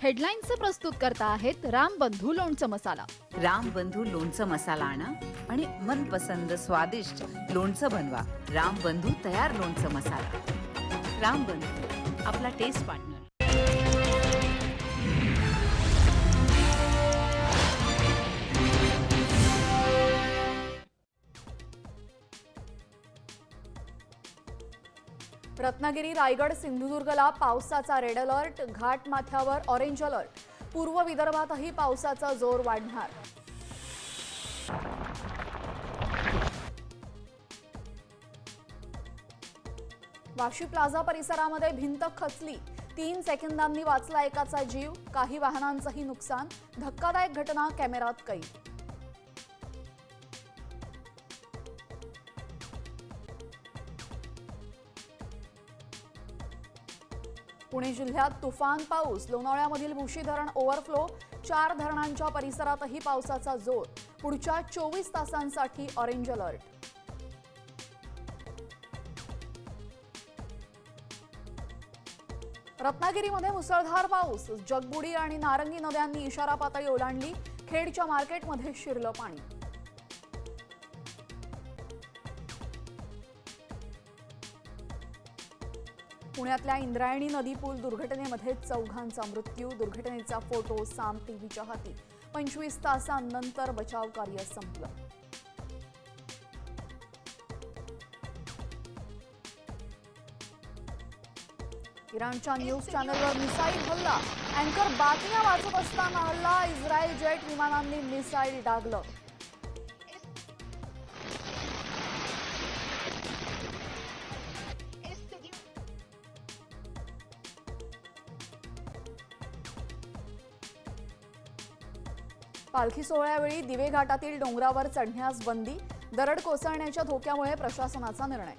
हेडलाईन्सचे प्रस्तुत करता आहेत रामबंधू लोणचं मसाला. रामबंधू लोणचं मसाला आणा आणि मनपसंद स्वादिष्ट लोणचं बनवा. रामबंधू तयार लोणचं मसाला. रामबंधू, आपला टेस्ट पार्टनर. रत्नागिरी, रायगड, सिंधुदुर्गला पावसाचा रेड अलर्ट. घाटमाथ्यावर ऑरेंज अलर्ट. पूर्व विदर्भातही पावसाचा जोर वाढणार. वाशी प्लाझा परिसरामध्ये भिंत खचली. 3 सेकंदांनी वाचला एकाचा जीव. काही वाहनांचंही नुकसान. धक्कादायक घटना कॅमेऱ्यात कैद. पुणे जिल्ह्यात तुफान पाऊस. लोणावळ्यामधील भुशी धरण ओव्हरफ्लो. 4 धरणांच्या परिसरातही पावसाचा जोर. पुढच्या 24 तासांसाठी ऑरेंज अलर्ट. रत्नागिरीमध्ये मुसळधार पाऊस. जगबुडी आणि नारंगी नद्यांनी इशारा पातळी ओलांडली. खेडच्या मार्केटमध्ये शिरलं पाणी. पुण्यातल्या इंद्रायणी नदी पूल दुर्घटनेमध्ये 4घांचा मृत्यू. दुर्घटनेचा फोटो साम टीव्हीच्या हाती. 25 तासांनंतर बचाव कार्य संपलं. इराणच्या न्यूज चॅनलवर मिसाईल हल्ला. अँकर बातम्या वाचत असताना हल्ला. इस्रायल जेट विमानांनी मिसाईल डागलं. पालखी सोहळ्यावेळी दिवे घाटातील डोंगरावर चढण्यास बंदी. दरड कोसळण्याच्या धोक्यामुळे प्रशासनाचा निर्णय.